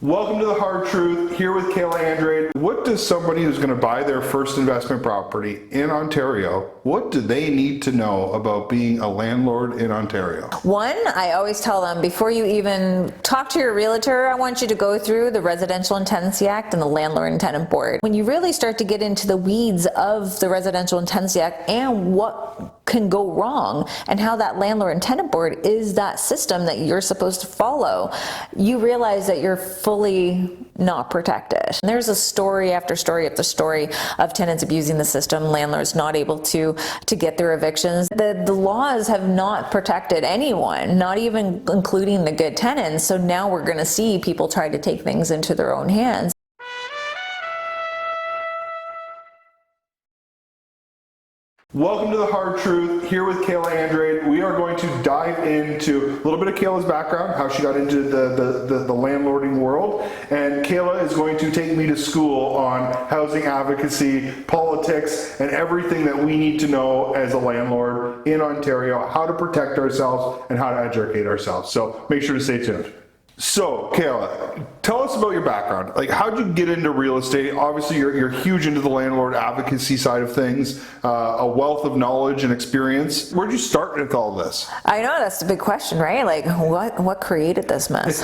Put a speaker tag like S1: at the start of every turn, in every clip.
S1: Welcome to The Hard Truth, here with Kayla Andrade. What does somebody who's going to buy their first investment property in Ontario, what do they need to know about being a landlord in Ontario?
S2: One, I always tell them, before you even talk to your realtor, I want you to go through the Residential and Tenancy Act and the Landlord and Tenant Board. When you really start to get into the weeds of the Residential and Tenancy Act and what can go wrong and how that Landlord and Tenant Board is that system that you're supposed to follow, you realize that you're fully not protected. There's a story after story after story of tenants abusing the system, landlords not able to get their evictions. The laws have not protected anyone, not even including the good tenants. So now we're going to see people try to take things into their own hands.
S1: Welcome to The Hard Truth, here with Kayla Andrade. We are going to dive into a little bit of Kayla's background, how she got into the landlording world, and Kayla is going to take me to school on housing advocacy, politics, and everything that we need to know as a landlord in Ontario, how to protect ourselves and how to educate ourselves. So make sure to stay tuned. So, Kayla, tell us about your background. Like, how'd you get into real estate? Obviously, you're huge into the landlord advocacy side of things, a wealth of knowledge and experience. Where'd you start with all this?
S2: I know, that's the big question, right? Like, what created this mess?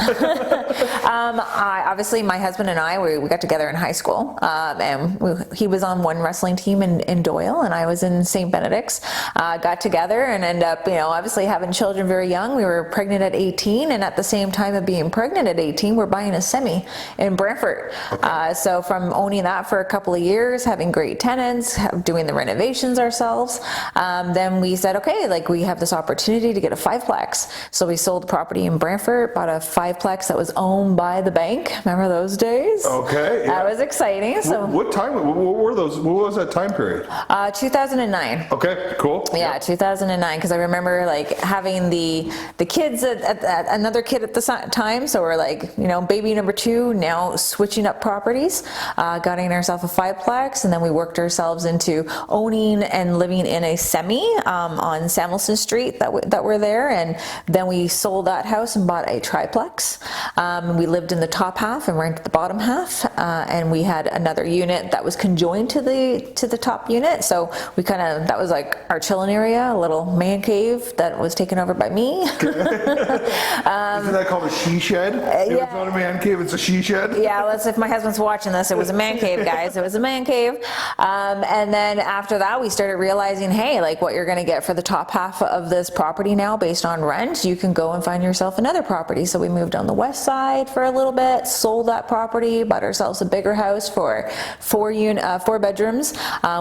S2: Obviously, my husband and I, we got together in high school, and he was on one wrestling team in Doyle, and I was in St. Benedict's. Got together and ended up, obviously having children very young. We were pregnant at 18, and at the same time of being pregnant at 18, we're buying a semi in Brantford. Okay. So from owning that for a couple of years, having great tenants, doing the renovations ourselves, then we said, okay, like we have this opportunity to get a 5-plex. So we sold the property in Brantford, bought a 5-plex that was owned by the bank. Remember those days?
S1: Okay.
S2: Yeah. That was exciting. So
S1: what time? What were those? What was that time period?
S2: 2009.
S1: Okay, cool.
S2: Yeah, 2009. Because I remember like having the kids at another kid at the time. So we're like, baby number 2, now switching up properties, getting ourselves a 5-plex, and then we worked ourselves into owning and living in a semi on Samuelson Street that we're there, and then we sold that house and bought a triplex. We lived in the top half and rented the bottom half, and we had another unit that was conjoined to the top unit. So we that was like our chilling area, a little man cave that was taken over by me.
S1: Isn't that called a she shed? If it's not a man cave, it's a she shed?
S2: Yeah, if my husband's watching this, it was a man cave, guys. It was a man cave. And then after that, we started realizing, hey, like what you're going to get for the top half of this property now based on rent, you can go and find yourself another property. So we moved on the west side for a little bit, sold that property, bought ourselves a bigger house for 4 bedrooms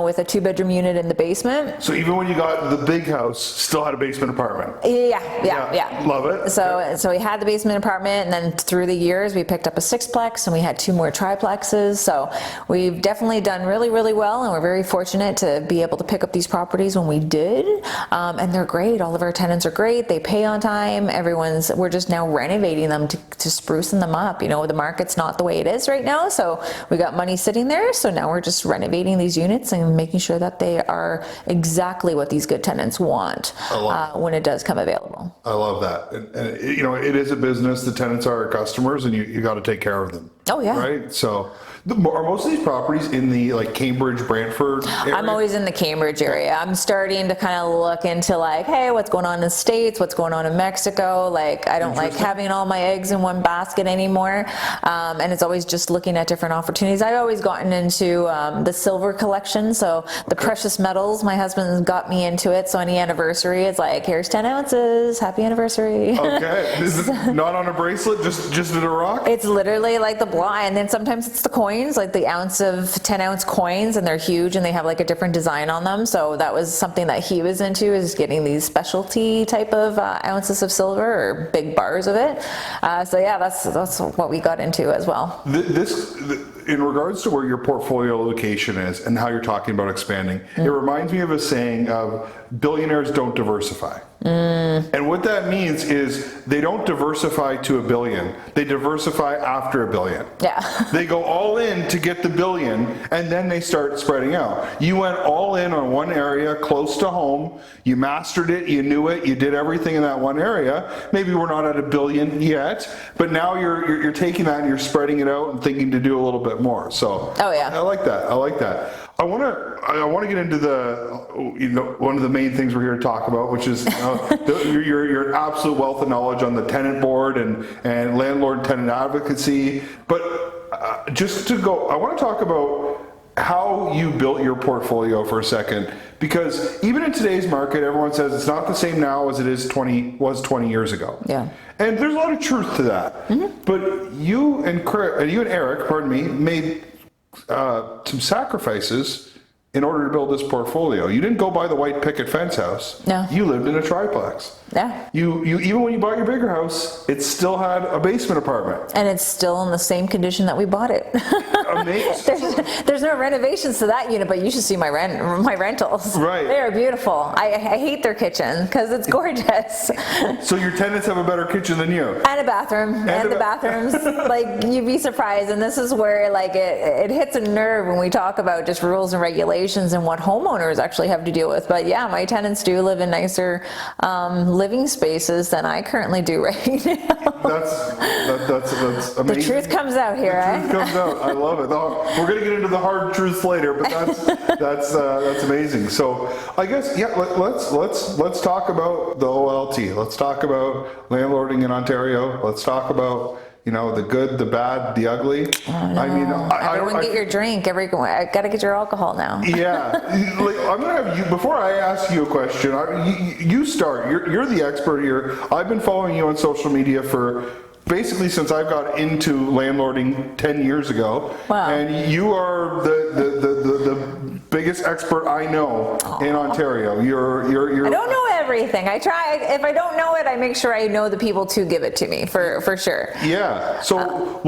S2: with a 2-bedroom unit in the basement.
S1: So even when you got the big house, still had a basement apartment?
S2: Yeah.
S1: Love it.
S2: So we had the basement apartment, and then through the years we picked up a 6-plex and we had 2 more triplexes. So we've definitely done really, really well, and we're very fortunate to be able to pick up these properties when we did. And they're great. All of our tenants are great. They pay on time. We're just now renovating them to sprucing them up. The market's not the way it is right now, so we got money sitting there. So now we're just renovating these units and making sure that they are exactly what these good tenants want when it does come available.
S1: I love that. And it is a business. The tenants are our customers, and you got to take care of them.
S2: Oh yeah.
S1: Right. So are most of these properties in the Cambridge, Brantford area?
S2: I'm always in the Cambridge area. I'm starting to kind of look into hey, what's going on in the States? What's going on in Mexico? I don't like having all my eggs in one basket anymore. And it's always just looking at different opportunities. I've always gotten into the silver collection. So the precious metals, my husband got me into it. So any anniversary, it's like, here's 10 ounces, happy anniversary.
S1: Okay. Is it not on a bracelet, just in a rock?
S2: It's literally like the block, and then sometimes it's the coins, like the 10-ounce coins, and they're huge and they have like a different design on them. So that was something that he was into, is getting these specialty type of ounces of silver or big bars of it. So yeah, that's what we got into as well.
S1: In regards to where your portfolio location is and how you're talking about expanding, it reminds me of a saying of billionaires don't diversify. And what that means is they don't diversify to $1 billion. They diversify after $1 billion.
S2: Yeah.
S1: They go all in to get the $1 billion, and then they start spreading out. You went all in on one area close to home. You mastered it. You knew it. You did everything in that one area. Maybe we're not at $1 billion yet, but now you're taking that and you're spreading it out and thinking to do a little bit more. So
S2: Oh, yeah.
S1: I like that. I like that. I want to get into one of the main things we're here to talk about, which is your absolute wealth of knowledge on the tenant board and landlord tenant advocacy. But just to go, I want to talk about how you built your portfolio for a second, because even in today's market, everyone says it's not the same now as it was 20 years ago.
S2: Yeah.
S1: And there's a lot of truth to that. Mm-hmm. But you and Eric, pardon me, made some sacrifices in order to build this portfolio. You didn't go buy the white picket fence house.
S2: No.
S1: You lived in a triplex.
S2: Yeah.
S1: You even when you bought your bigger house, it still had a basement apartment.
S2: And it's still in the same condition that we bought it.
S1: Amazing.
S2: There's no renovations to that unit, but you should see my rentals.
S1: Right.
S2: They are beautiful. I hate their kitchen because it's gorgeous.
S1: So your tenants have a better kitchen than you.
S2: And a bathroom. And the bathrooms, like, you'd be surprised. And this is where, like, it hits a nerve when we talk about just rules and regulations and what homeowners actually have to deal with. But yeah, my tenants do live in nicer living spaces than I currently do right now. That's amazing. The truth comes out here,
S1: The truth comes out. I love it. We're going to get into the hard truths later, but that's amazing. So I guess, yeah, let's talk about the OLT. Let's talk about landlording in Ontario. Let's talk about the good, the bad, the ugly.
S2: Oh, no.
S1: I mean,
S2: everyone get your drink. I gotta get your alcohol now.
S1: Yeah, I'm gonna have you. Before I ask you a question, you start. You're the expert here. I've been following you on social media for basically since I got into landlording 10 years ago.
S2: Wow.
S1: And you are the biggest expert I know in Ontario. You're
S2: I don't know everything. I try. If I don't know it, I make sure I know the people to give it to me for sure.
S1: Yeah. So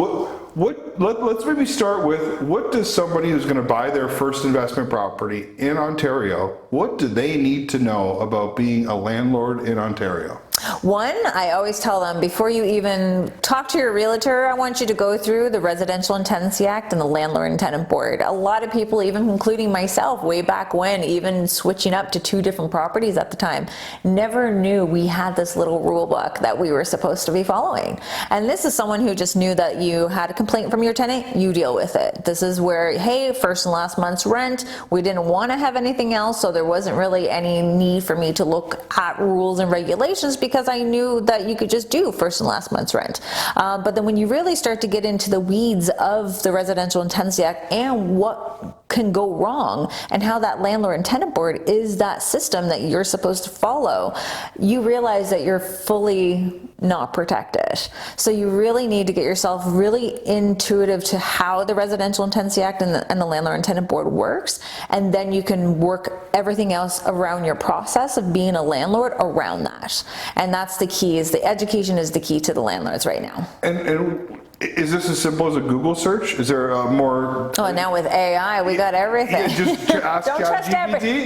S1: let's maybe start with, what does somebody who's going to buy their first investment property in Ontario, what do they need to know about being a landlord in Ontario?
S2: One, I always tell them, before you even talk to your realtor, I want you to go through the Residential and Tenancy Act and the Landlord and Tenant Board. A lot of people, even including myself, way back when, even switching up to 2 different properties at the time, never knew we had this little rule book that we were supposed to be following. And this is someone who just knew that you had a complaint from your tenant, you deal with it. This is where, hey, first and last month's rent, we didn't want to have anything else, so there wasn't really any need for me to look at rules and regulations, because I knew that you could just do first and last month's rent. But then when you really start to get into the weeds of the Residential and Tenancy Act and what can go wrong and how that landlord and tenant board is that system that you're supposed to follow, you realize that you're fully not protected. So you really need to get yourself really intuitive to how the Residential and Tenancy Act and the Landlord and Tenant Board works, and then you can work everything else around your process of being a landlord around that. And that's the key, is the education is the key to the landlords right now.
S1: And is this as simple as a Google search? Is there a more...
S2: Oh, now with AI, we got everything.
S1: Yeah, just ask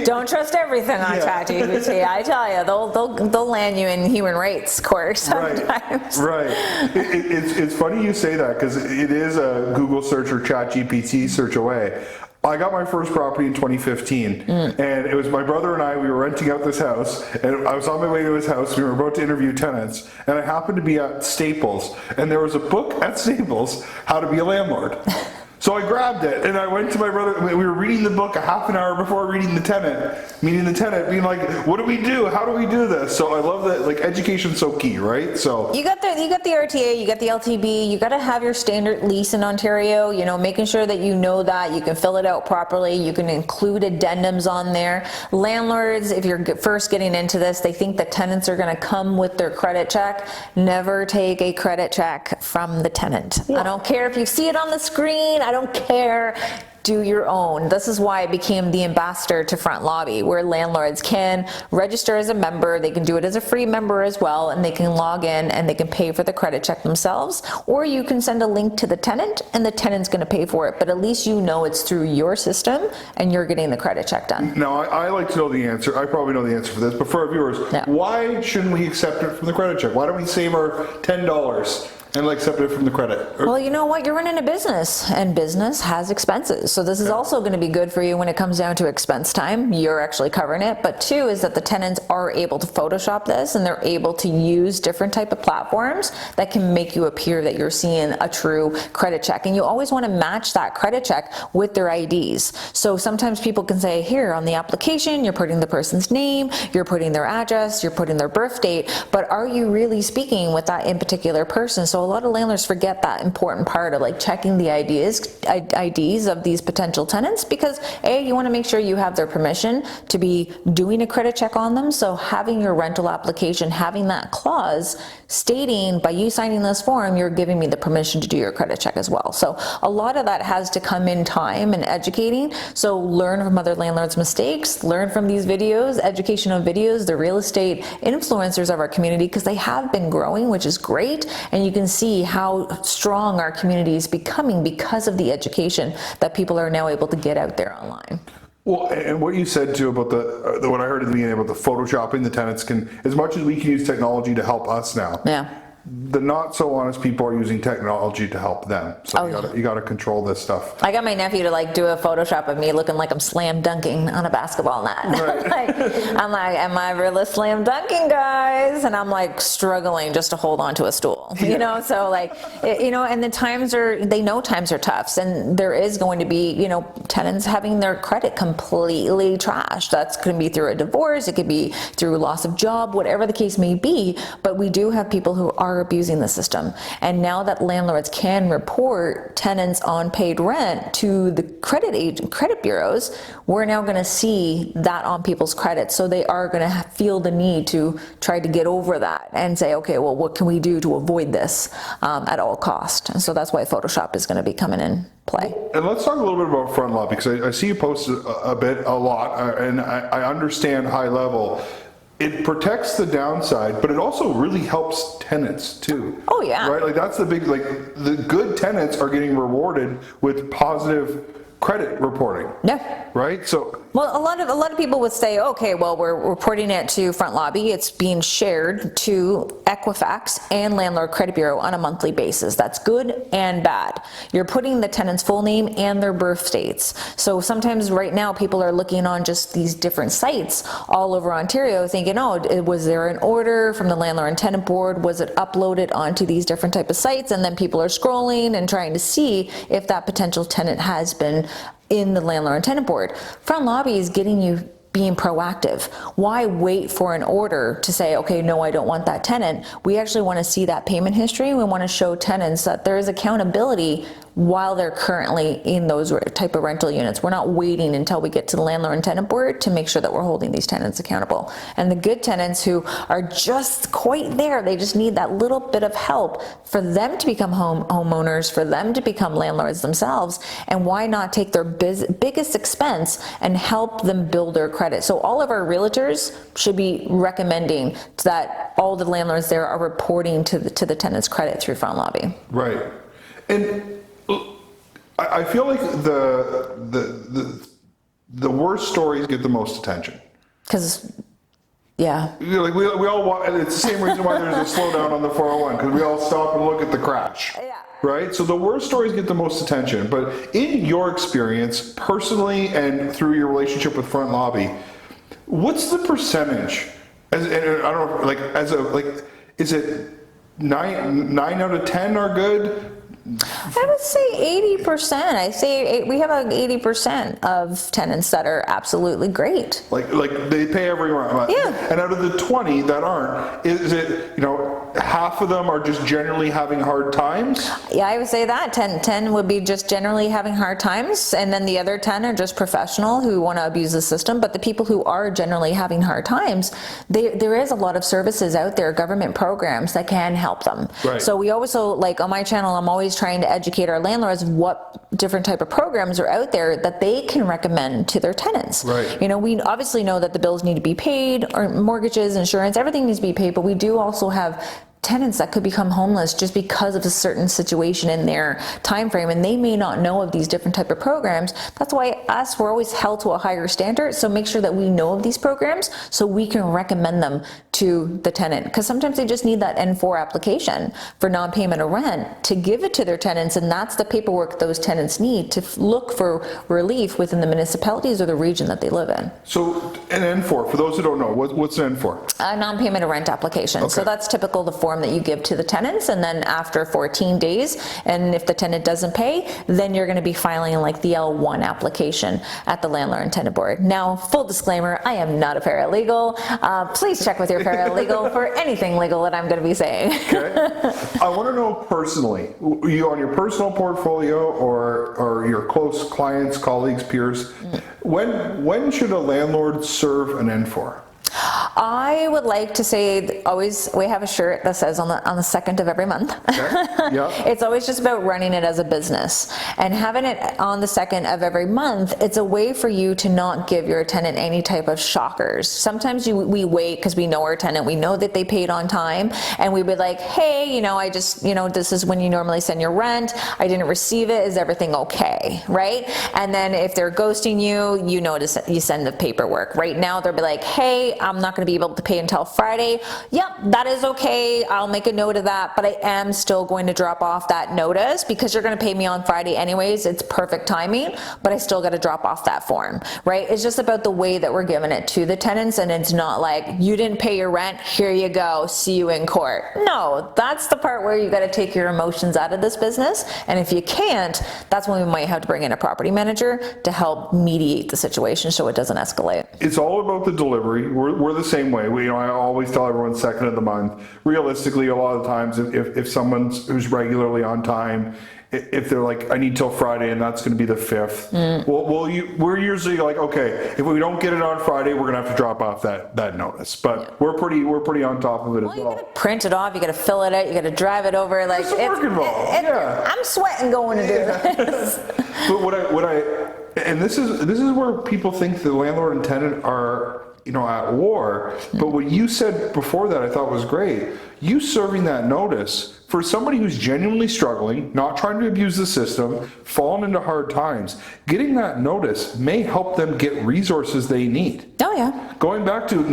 S2: Don't trust everything on ChatGPT. I tell you, they'll land you in human rights court sometimes.
S1: Right. It's funny you say that, because it is a Google search or ChatGPT search away. I got my first property in 2015, and it was my brother and I, we were renting out this house, and I was on my way to his house, we were about to interview tenants, and I happened to be at Staples, and there was a book at Staples, How to Be a Landlord. So I grabbed it, and I went to my brother. We were reading the book a half an hour before meeting the tenant, being like, what do we do? How do we do this? So I love that, like, education's so key, right? So
S2: you got the RTA, you got the LTB, you got to have your standard lease in Ontario, making sure that you know that, you can fill it out properly, you can include addendums on there. Landlords, if you're first getting into this, they think that tenants are going to come with their credit check. Never take a credit check from the tenant. Yeah. I don't care if you see it on the screen, I don't care. do your own. This is why I became the ambassador to Front Lobby, where landlords can register as a member. They can do it as a free member as well, and they can log in and they can pay for the credit check themselves, or you can send a link to the tenant and the tenant's going to pay for it, but at least you know it's through your system and you're getting the credit check done.
S1: Now, I like to know the answer. I probably know the answer for this, but for our viewers, why shouldn't we accept it from the credit check? Why don't we save our $10 and accept it from the credit?
S2: Well, you know what? You're running a business, and business has expenses. So this is also going to be good for you when it comes down to expense time. You're actually covering it. But two is that the tenants are able to Photoshop this, and they're able to use different type of platforms that can make you appear that you're seeing a true credit check. And you always want to match that credit check with their IDs. So sometimes people can say, here on the application, you're putting the person's name, you're putting their address, you're putting their birth date, but are you really speaking with that in particular person? So a lot of landlords forget that important part of like checking the IDs of these potential tenants, because you want to make sure you have their permission to be doing a credit check on them. So having your rental application, having that clause stating by you signing this form, you're giving me the permission to do your credit check as well. So a lot of that has to come in time and educating. So learn from other landlords' mistakes, learn from these videos, educational videos, the real estate influencers of our community, because they have been growing, which is great. And you can see how strong our community is becoming because of the education that people are now able to get out there online.
S1: Well, and what you said too about what I heard at the beginning about the photoshopping, the tenants can, as much as we can use technology to help us now, the not so honest people are using technology to help them. So you got to control this stuff.
S2: I got my nephew to like do a Photoshop of me looking like I'm slam dunking on a basketball net.
S1: Right.
S2: I'm like, am I really slam dunking, guys? And I'm like struggling just to hold on to a stool, you know? So like, and the they know times are tough, and there is going to be, tenants having their credit completely trashed. That's going to be through a divorce. It could be through loss of job, whatever the case may be. But we do have people who are abusing the system. And now that landlords can report tenants on paid rent to the credit bureaus, we're now going to see that on people's credit. So they are going to feel the need to try to get over that and say, okay, well, what can we do to avoid this at all cost? And so that's why Photoshop is going to be coming in play.
S1: And let's talk a little bit about Front Lobby, because I see you post a lot, and I understand high level. It protects the downside, but it also really helps tenants too.
S2: Oh yeah.
S1: Right? Like that's the big, the good tenants are getting rewarded with positive credit reporting.
S2: Yeah.
S1: Right? So.
S2: Well, a lot of people would say, okay, well, we're reporting it to Front Lobby. It's being shared to Equifax and Landlord Credit Bureau on a monthly basis. That's good and bad. You're putting the tenant's full name and their birth dates. So sometimes right now people are looking on just these different sites all over Ontario thinking, oh, was there an order from the Landlord and Tenant Board? Was it uploaded onto these different type of sites? And then people are scrolling and trying to see if that potential tenant has been in the Landlord and Tenant Board. Front Lobby is getting you being proactive. Why wait for an order to say, okay, no, I don't want that tenant? We actually want to see that payment history. We want to show tenants that there is accountability while they're currently in those type of rental units. We're not waiting until we get to the Landlord and Tenant Board to make sure that we're holding these tenants accountable. And the good tenants who are just quite there, they just need that little bit of help for them to become homeowners, for them to become landlords themselves. And why not take their biggest expense and help them build their credit? So all of our realtors should be recommending that all the landlords there are reporting to the tenant's credit through Front Lobby.
S1: Right. And I feel like the worst stories get the most attention.
S2: Because, yeah.
S1: Like we all want, and it's the same reason why there's a slowdown on the 401, because we all stop and look at the crash. Yeah. Right? So the worst stories get the most attention. But in your experience, personally and through your relationship with Front Lobby, what's the percentage? And I don't know, is it 9 out of 10 are good?
S2: I would say 80%. I say we have like 80% of tenants that are absolutely great.
S1: Like they pay every month.
S2: Yeah.
S1: And out of the 20 that aren't, is it, half of them are just generally having hard times?
S2: Yeah, I would say that 10 would be just generally having hard times, and then the other 10 are just professional who want to abuse the system. But the people who are generally having hard times, there is a lot of services out there, government programs that can help them.
S1: Right.
S2: So we also, like on my channel, I'm always trying to educate our landlords what different type of programs are out there that they can recommend to their tenants.
S1: Right.
S2: You know, we obviously know that the bills need to be paid, or mortgages, insurance, everything needs to be paid, but we do also have tenants that could become homeless just because of a certain situation in their time frame, and they may not know of these different type of programs. That's why we're always held to a higher standard. So make sure that we know of these programs so we can recommend them to the tenant, because sometimes they just need that N4 application for non-payment of rent to give it to their tenants, and that's the paperwork those tenants need to look for relief within the municipalities or the region that they live in.
S1: So an N4, for those who don't know, what's an N4?
S2: A non-payment of rent application.
S1: Okay.
S2: So that's typical, the form that you give to the tenants, and then after 14 days, and if the tenant doesn't pay, then you're going to be filing like the L1 application at the Landlord and Tenant Board. Now, full disclaimer, I am not a paralegal. Please check with your paralegal for anything legal that I'm going to be saying.
S1: Okay. I want to know personally, you on your personal portfolio or your close clients, colleagues, peers, when should a landlord serve an N4?
S2: I would like to say always we have a shirt that says on the second of every month.
S1: Okay. Yeah.
S2: It's always just about running it as a business, and having it on the second of every month. It's a way for you to not give your tenant any type of shockers. Sometimes we wait because we know our tenant, we know that they paid on time, and we would like, hey, you know, I just, you know, this is when you normally send your rent. I didn't receive it. Is everything okay? Right? And then if they're ghosting you, you know, you send the paperwork. Right now they'll be like, hey, I'm not going to be able to pay until Friday. Yep, that is okay. I'll make a note of that, but I am still going to drop off that notice because you're going to pay me on Friday anyways. It's perfect timing, but I still got to drop off that form, right? It's just about the way that we're giving it to the tenants, and it's not like, you didn't pay your rent, here you go, see you in court. No, that's the part where you got to take your emotions out of this business, and if you can't, that's when we might have to bring in a property manager to help mediate the situation so it doesn't escalate.
S1: It's all about the delivery. We're the same way. I always tell everyone second of the month. Realistically, a lot of the times, if someone who's regularly on time, if they're like, I need till Friday and that's going to be the 5th, we're usually like, okay, if we don't get it on Friday, we're going to have to drop off that notice. But we're pretty on top of it as well.
S2: You got to print it off, you got to fill it out, you got to drive it over. Like,
S1: There's some work involved.
S2: I'm sweating going to do this.
S1: But and this is where people think the landlord and tenant are, you know, at war. But what you said before that I thought was great. You serving that notice for somebody who's genuinely struggling, not trying to abuse the system, fallen into hard times, getting that notice may help them get resources they need.
S2: Oh yeah.
S1: Going back to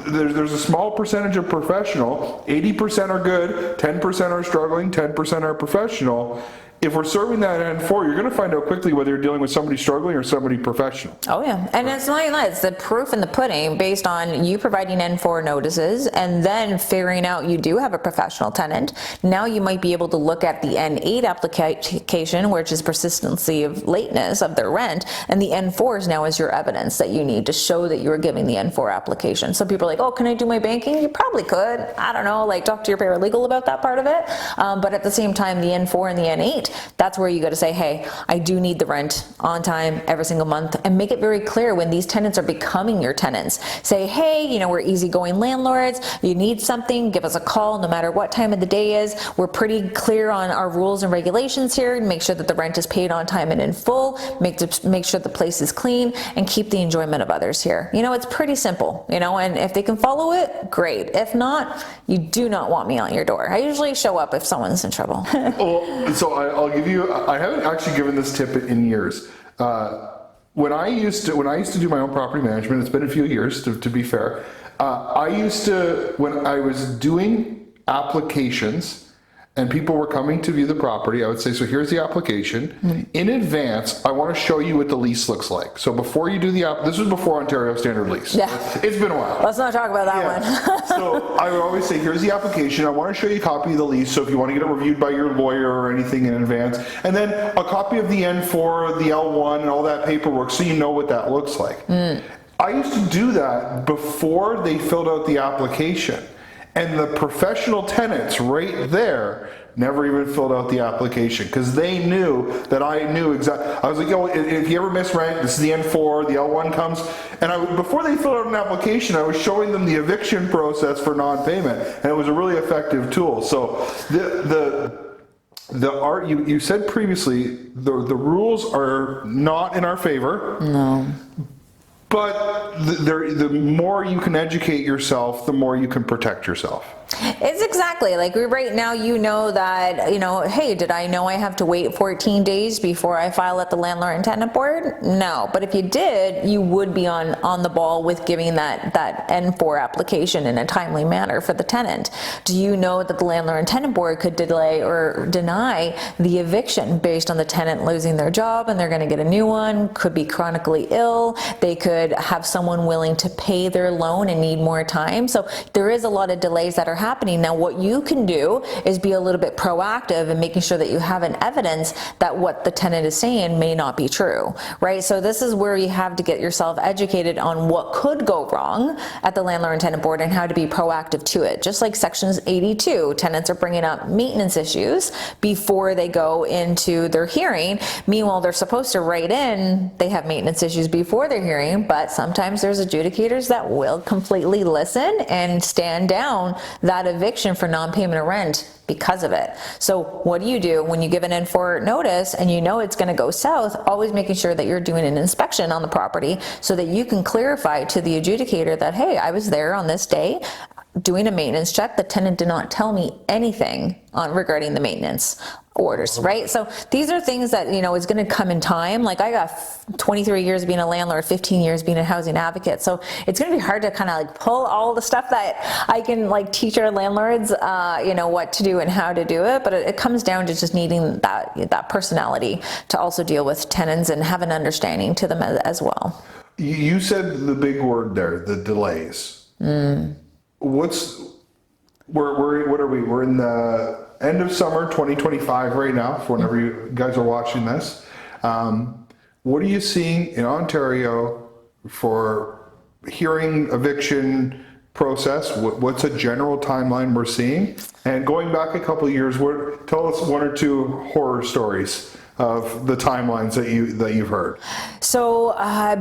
S1: there's a small percentage of professional, 80% are good, 10% are struggling, 10% are professional. If we're serving that N4, you're going to find out quickly whether you're dealing with somebody struggling or somebody professional.
S2: Oh yeah, and it's not even that, it's the proof in the pudding based on you providing N4 notices and then figuring out you do have a professional tenant. Now you might be able to look at the N8 application, which is persistency of lateness of their rent, and the N4s now is your evidence that you need to show that you were giving the N4 application. So people are like, oh, can I do my banking? You probably could. I don't know, like talk to your paralegal about that part of it. But at the same time, the N4 and the N8, that's where you got to say, hey, I do need the rent on time every single month, and make it very clear when these tenants are becoming your tenants. Say, hey, you know, we're easygoing landlords. You need something, give us a call no matter what time of the day is. We're pretty clear on our rules and regulations here. Make sure that the rent is paid on time and in full. Make sure the place is clean, and keep the enjoyment of others here. You know, it's pretty simple, you know, and if they can follow it, great. If not, you do not want me on your door. I usually show up if someone's in trouble.
S1: Well, so I'll give you, I haven't actually given this tip in years. When I used to do my own property management, it's been a few years to be fair. I used to, when I was doing applications and people were coming to view the property, I would say, so here's the application. In advance, I want to show you what the lease looks like. So before you do this was before Ontario Standard Lease.
S2: Yeah.
S1: It's been a while.
S2: Let's not talk about that one.
S1: So I would always say, here's the application. I want to show you a copy of the lease. So if you want to get it reviewed by your lawyer or anything in advance, and then a copy of the N4, the L1, and all that paperwork, so you know what that looks like. I used to do that before they filled out the application. And the professional tenants right there never even filled out the application because they knew that I knew exactly. I was like, yo, if you ever miss rent, this is the N4, the L1 comes. And before they filled out an application, I was showing them the eviction process for non-payment. And it was a really effective tool. So you said previously, the rules are not in our favor.
S2: No.
S1: But the more you can educate yourself, the more you can protect yourself.
S2: It's exactly like right now, you know that, hey, did I know I have to wait 14 days before I file at the landlord and tenant board? No, but if you did, you would be on the ball with giving that N4 application in a timely manner for the tenant. Do you know that the landlord and tenant board could delay or deny the eviction based on the tenant losing their job and they're going to get a new one, could be chronically ill, they could have someone willing to pay their loan and need more time. So there is a lot of delays that are happening. Now, what you can do is be a little bit proactive in making sure that you have an evidence that what the tenant is saying may not be true, right? So this is where you have to get yourself educated on what could go wrong at the landlord and tenant board and how to be proactive to it. Just like sections 82, tenants are bringing up maintenance issues before they go into their hearing. Meanwhile, they're supposed to write in they have maintenance issues before their hearing, but sometimes there's adjudicators that will completely listen and stand down that eviction for non-payment of rent because of it. So what do you do when you give an N4 notice and you know it's going to go south? Always making sure that you're doing an inspection on the property so that you can clarify to the adjudicator that, hey, I was there on this day doing a maintenance check. The tenant did not tell me anything regarding the maintenance orders, right? So these are things that, is going to come in time. Like I got 23 years being a landlord, 15 years being a housing advocate. So it's going to be hard to kind of like pull all the stuff that I can like teach our landlords, what to do and how to do it. But it comes down to just needing that personality to also deal with tenants and have an understanding to them as well.
S1: You said the big word there, the delays. What are we? We're in the end of summer 2025 right now, for whenever you guys are watching this. What are you seeing in Ontario for hearing eviction process? What's a general timeline we're seeing? And going back a couple of years, tell us one or two horror stories of the timelines that you've heard.
S2: So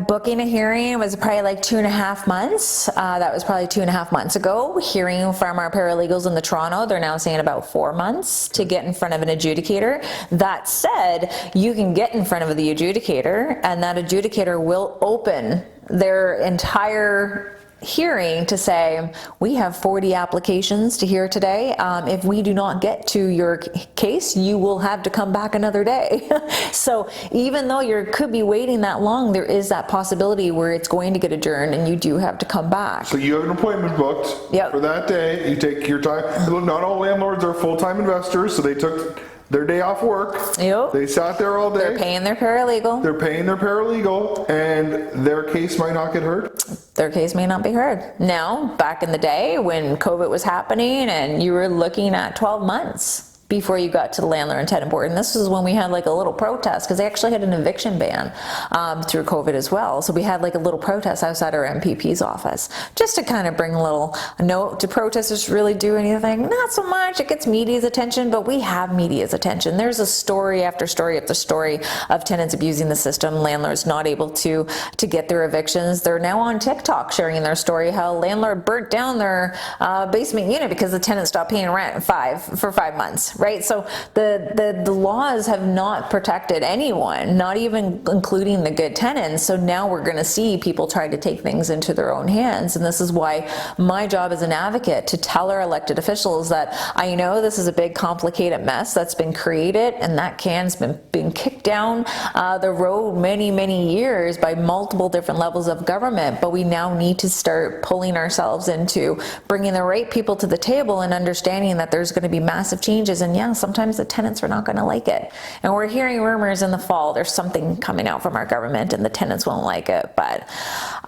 S2: booking a hearing was probably like 2.5 months. That was probably 2.5 months ago. Hearing from our paralegals in the Toronto, they're now saying about 4 months to get in front of an adjudicator. That said, you can get in front of the adjudicator and that adjudicator will open their entire hearing to say, we have 40 applications to hear today. If we do not get to your case, you will have to come back another day. So even though you could be waiting that long, there is that possibility where it's going to get adjourned and you do have to come back.
S1: So you have an appointment booked for that day. You take your time. Not all landlords are full-time investors, so they took their day off work. They sat there all day.
S2: They're paying their paralegal.
S1: And their case might not get heard.
S2: Their case may not be heard. Now, back in the day when COVID was happening and you were looking at 12 months before you got to the landlord and tenant board. And this was when we had like a little protest because they actually had an eviction ban through COVID as well. So we had like a little protest outside our MPP's office just to kind of bring a little note. Do protesters really do anything? Not so much. It gets media's attention, but we have media's attention. There's a story after story after story of tenants abusing the system, landlords not able to get their evictions. They're now on TikTok sharing their story how a landlord burnt down their basement unit because the tenant stopped paying rent for 5 months. Right, so the laws have not protected anyone, not even including the good tenants. So now we're going to see people try to take things into their own hands, and this is why my job as an advocate to tell our elected officials that I know this is a big, complicated mess that's been created, and that can's been kicked down the road many years by multiple different levels of government. But we now need to start pulling ourselves into bringing the right people to the table and understanding that there's going to be massive changes. And yeah, sometimes the tenants are not going to like it. And we're hearing rumors in the fall, there's something coming out from our government and the tenants won't like it. But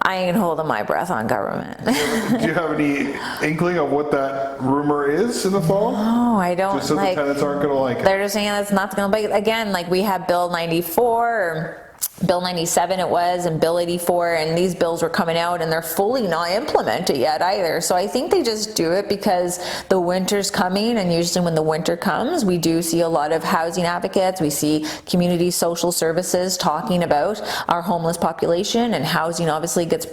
S2: I ain't holding my breath on government.
S1: Do you have any inkling of what that rumor is in the fall?
S2: No, I don't.
S1: Just so the tenants aren't going to like it.
S2: They're just saying it's not going to like, again, like we have Bill 94, Bill 97 it was, and Bill 84, and these bills were coming out and they're fully not implemented yet either. So I think they just do it because the winter's coming, and usually when the winter comes, we do see a lot of housing advocates, we see community social services talking about our homeless population, and housing obviously gets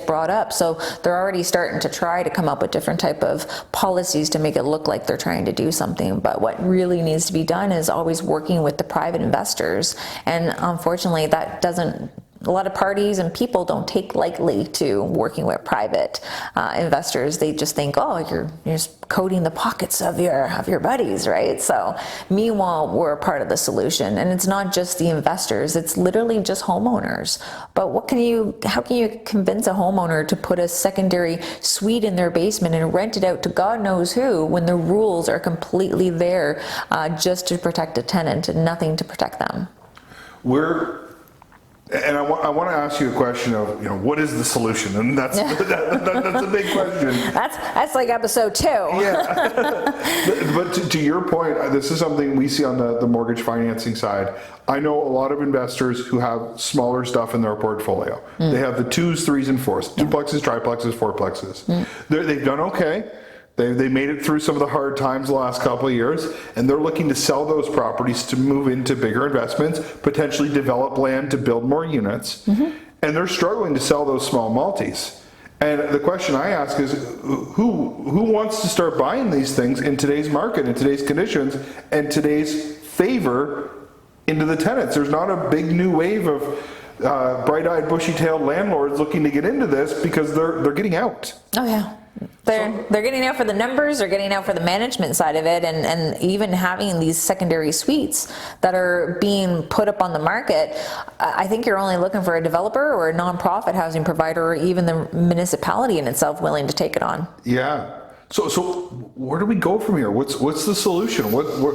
S2: brought up. So they're already starting to try to come up with different type of policies to make it look like they're trying to do something. But what really needs to be done is always working with the private investors, and unfortunately that doesn't, a lot of parties and people don't take lightly to working with private investors. They just think, oh, you're just coating the pockets of your buddies, right? So meanwhile, we're a part of the solution, and it's not just the investors, it's literally just homeowners. But how can you convince a homeowner to put a secondary suite in their basement and rent it out to God knows who, when the rules are completely there just to protect a tenant and nothing to protect them?
S1: And I want to ask you a question of, what is the solution? And that's that's a big question.
S2: That's like episode 2.
S1: Yeah. But to your point, this is something we see on the mortgage financing side. I know a lot of investors who have smaller stuff in their portfolio. They have the 2s, 3s, and 4s, duplexes, triplexes, fourplexes. They've done okay. They made it through some of the hard times the last couple of years, and they're looking to sell those properties to move into bigger investments, potentially develop land to build more units, and they're struggling to sell those small multis. And the question I ask is, who wants to start buying these things in today's market, in today's conditions, and today's favor into the tenants? There's not a big new wave of bright-eyed, bushy-tailed landlords looking to get into this because they're getting out.
S2: Oh yeah. They're getting out for the numbers, they're getting out for the management side of it, and even having these secondary suites that are being put up on the market. I think you're only looking for a developer or a nonprofit housing provider, or even the municipality in itself willing to take it on.
S1: Yeah. So where do we go from here? What's the solution? What's the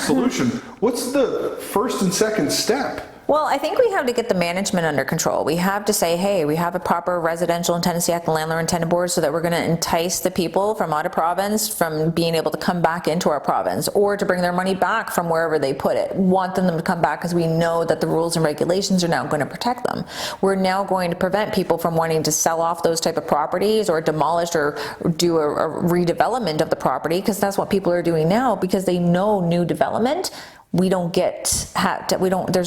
S1: solution? What's the first and second step?
S2: Well, I think we have to get the management under control. We have to say, hey, we have a proper residential and tenancy act and landlord and tenant board, so that we're going to entice the people from out of province from being able to come back into our province, or to bring their money back from wherever they put it. Want them to come back because we know that the rules and regulations are now going to protect them. We're now going to prevent people from wanting to sell off those type of properties or demolish or do a redevelopment of the property, because that's what people are doing now, because they know new development. There's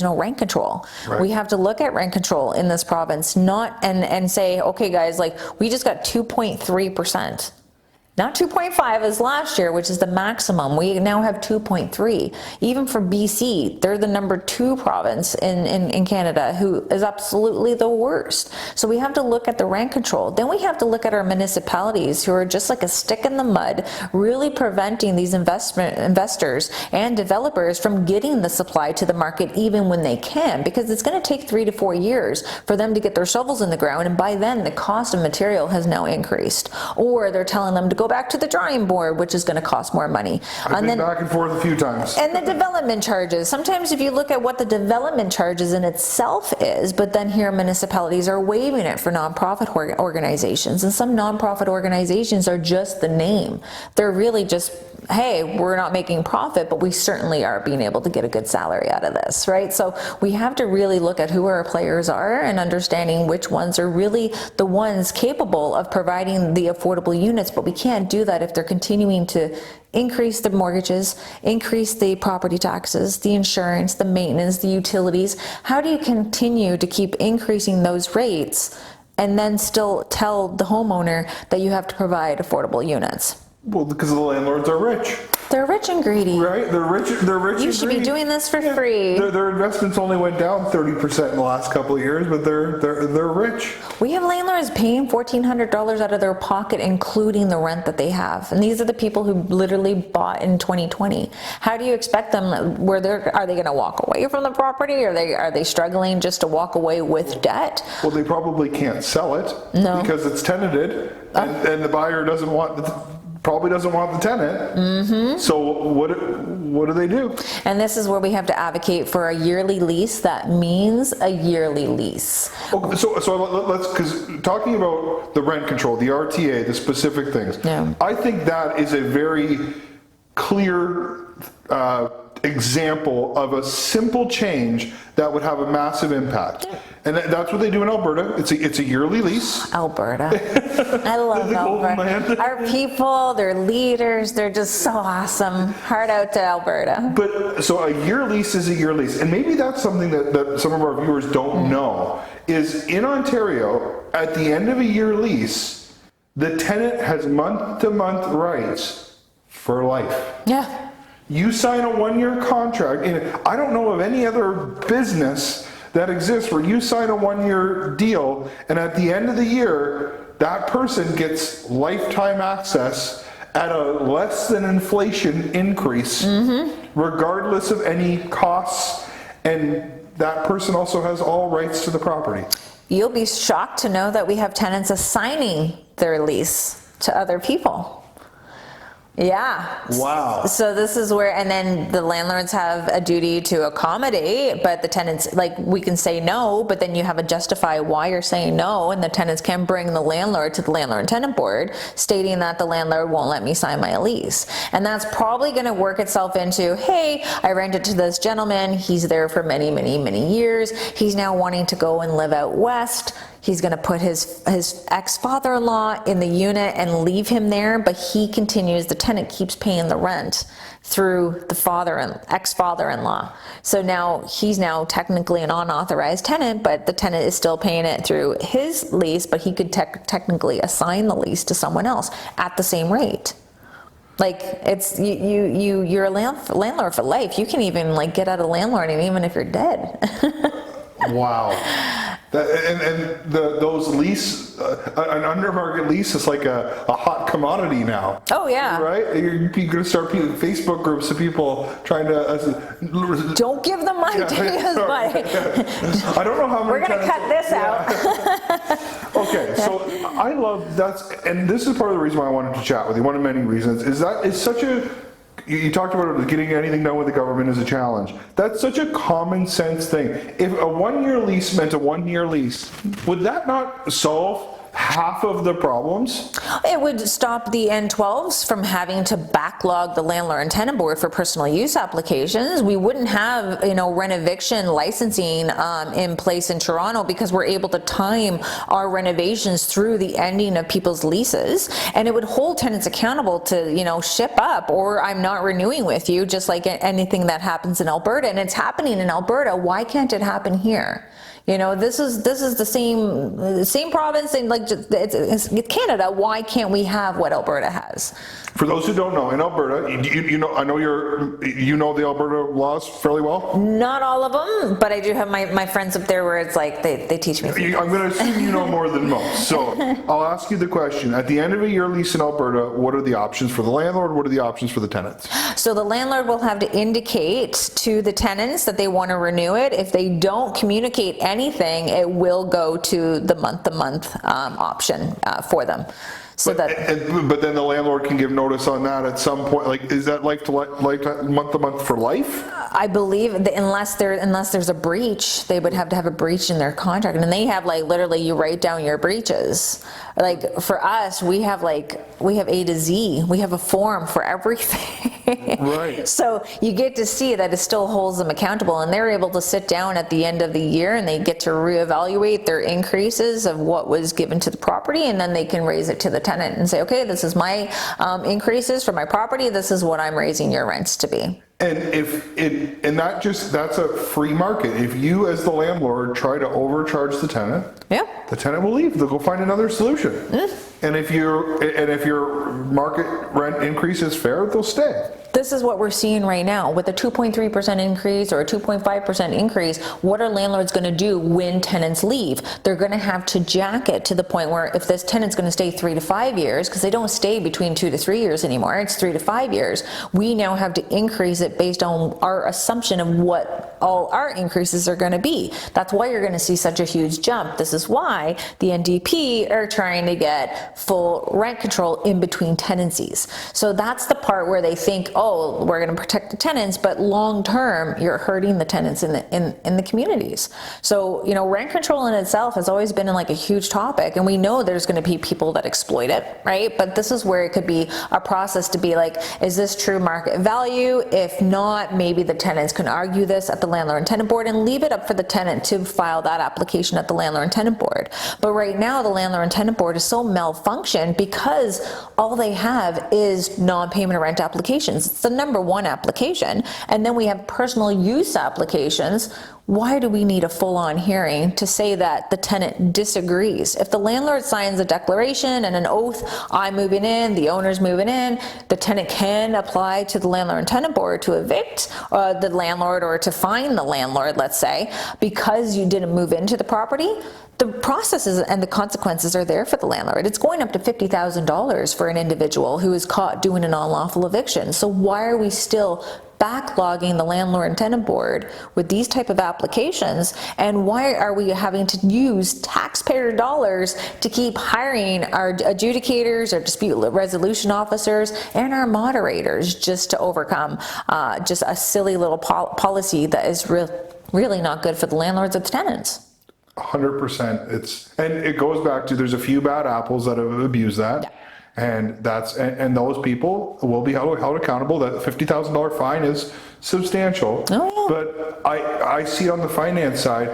S2: no rent control. Right. We have to look at rent control in this province, and say, okay guys, like, we just got 2.3%. Not 2.5 as last year, which is the maximum. We now have 2.3. Even for BC, they're the number 2 province in Canada who is absolutely the worst. So we have to look at the rent control. Then we have to look at our municipalities, who are just like a stick in the mud, really preventing these investors and developers from getting the supply to the market even when they can, because it's going to take 3 to 4 years for them to get their shovels in the ground, and by then the cost of material has now increased. Or they're telling them to go back to the drawing board, which is going to cost more money.
S1: I've been back and forth a few times.
S2: And the development charges. Sometimes if you look at what the development charges in itself is, but then here municipalities are waiving it for nonprofit organizations. And some nonprofit organizations are just the name. They're really just, hey, we're not making profit, but we certainly are being able to get a good salary out of this, right? So we have to really look at who our players are and understanding which ones are really the ones capable of providing the affordable units, but we can't do that if they're continuing to increase the mortgages, increase the property taxes, the insurance, the maintenance, the utilities. How do you continue to keep increasing those rates and then still tell the homeowner that you have to provide affordable units?
S1: Well, because the landlords are rich.
S2: They're rich and greedy.
S1: Right? They're rich and greedy.
S2: You should be doing this for free.
S1: Their investments only went down 30% in the last couple of years, but they're rich.
S2: We have landlords paying $1,400 out of their pocket, including the rent that they have. And these are the people who literally bought in 2020. How do you expect them, are they going to walk away from the property? Are they struggling just to walk away with debt?
S1: Well, they probably can't sell it.
S2: No.
S1: Because it's tenanted, and the buyer probably doesn't want the tenant. Mm-hmm. So what do they do?
S2: And this is where we have to advocate for a yearly lease. That means a yearly lease.
S1: Okay, so let's, because talking about the rent control, the RTA, the specific things,
S2: yeah.
S1: I think that is a very clear example of a simple change that would have a massive impact. And that's what they do in Alberta. It's a yearly lease.
S2: Alberta. I love
S1: The golden
S2: Alberta.
S1: land.
S2: Our people, their leaders, they're just so awesome. Heart out to Alberta.
S1: But so a year lease is a year lease. And maybe that's something that some of our viewers don't know, is in Ontario, at the end of a year lease, the tenant has month-to-month rights for life.
S2: Yeah.
S1: You sign a 1-year contract, and I don't know of any other business that exists where you sign a 1-year deal, and at the end of the year, that person gets lifetime access at a less than inflation increase, regardless of any costs, and that person also has all rights to the property.
S2: You'll be shocked to know that we have tenants assigning their lease to other people. Yeah.
S1: Wow.
S2: So this is where, and then the landlords have a duty to accommodate, but the tenants, like, we can say no, but then you have to justify why you're saying no, and the tenants can bring the landlord to the landlord and tenant board stating that the landlord won't let me sign my lease. And that's probably going to work itself into, hey, I rented to this gentleman, he's there for many, many, many years, he's now wanting to go and live out west. He's going to put his ex-father-in-law in the unit and leave him there, but he continues, the tenant keeps paying the rent through the ex-father-in-law. So now he's now technically an unauthorized tenant, but the tenant is still paying it through his lease, but he could technically assign the lease to someone else at the same rate. Like, it's you're a landlord for life. You can even like get out of landlording even if you're dead.
S1: Wow. Those lease, an undermarket lease is like a hot commodity now.
S2: Oh yeah.
S1: Right? You're going to start Facebook groups of people trying to...
S2: Don't give them ideas, buddy.
S1: I don't know how many
S2: We're going to cut this out.
S1: Okay, so I love and this is part of the reason why I wanted to chat with you, one of many reasons, is that it's such a... You talked about getting anything done with the government is a challenge. That's such a common sense thing. If a 1-year lease meant a 1-year lease, would that not solve half of the problems?
S2: It would stop the N12s from having to backlog the landlord and tenant board for personal use applications. We wouldn't have, rent eviction licensing in place in Toronto because we're able to time our renovations through the ending of people's leases, and it would hold tenants accountable to, ship up or I'm not renewing with you, just like anything that happens in Alberta. And it's happening in Alberta. Why can't it happen here? This is the same province, and like it's Canada. Why can't we have what Alberta has?
S1: For those who don't know, in Alberta, I know the Alberta laws fairly well.
S2: Not all of them, but I do have my friends up there where it's like they teach me.
S1: I'm going to assume you know more than most. So I'll ask you the question: at the end of a year lease in Alberta, what are the options for the landlord? What are the options for the tenants?
S2: So the landlord will have to indicate to the tenants that they want to renew it. If they don't communicate anything, it will go to the month-to-month option for them. So
S1: but then the landlord can give notice on that at some point. Like, is that like month to month for life?
S2: I believe that unless there's a breach, they would have to have a breach in their contract, and they have like literally you write down your breaches. Like for us, we have A to Z. We have a form for everything.
S1: Right.
S2: So you get to see that it still holds them accountable, and they're able to sit down at the end of the year and they get to reevaluate their increases of what was given to the property, and then they can raise it to the tenant and say, okay, this is my increases for my property. This is what I'm raising your rents to be. And that's a free market. If you as the landlord try to overcharge the tenant, the tenant will leave. They'll go find another solution. And if your market rent increase is fair, they'll stay. This is what we're seeing right now with a 2.3% increase or a 2.5% increase. What are landlords going to do when tenants leave? They're going to have to jack it to the point where if this tenant's going to stay 3 to 5 years, because they don't stay between 2 to 3 years anymore, it's 3 to 5 years, we now have to increase it based on our assumption of what all our increases are going to be. That's why you're going to see such a huge jump. This is why the NDP are trying to get full rent control in between tenancies. So that's the part where they think, oh, we're going to protect the tenants, but long term, you're hurting the tenants in the communities. So, you know, rent control in itself has always been like a huge topic, and we know there's going to be people that exploit it, right? But this is where it could be a process to be like, is this true market value? If not, maybe the tenants can argue this at the Landlord and Tenant Board and leave it up for the tenant to file that application at the Landlord and Tenant Board. But right now, the Landlord and Tenant Board is so malfunctioned because all they have is non-payment of rent applications. It's the #1 application. And then we have personal use applications. Why do we need a full-on hearing to say that the tenant disagrees? If the landlord signs a declaration and an oath, I'm moving in, the owner's moving in, the tenant can apply to the Landlord and Tenant Board to evict the landlord or to fine the landlord, let's say, because you didn't move into the property. The processes and the consequences are there for the landlord. It's going up to $50,000 for an individual who is caught doing an unlawful eviction. So why are we still backlogging the Landlord and Tenant Board with these type of applications, and why are we having to use taxpayer dollars to keep hiring our adjudicators, our dispute resolution officers, and our moderators just to overcome just a silly little policy that is really not good for the landlords or the tenants?
S1: 100%. And it goes back to, there's a few bad apples that have abused that. Yeah. And those people will be held accountable. That $50,000 fine is substantial. Oh, yeah. But I see on the finance side,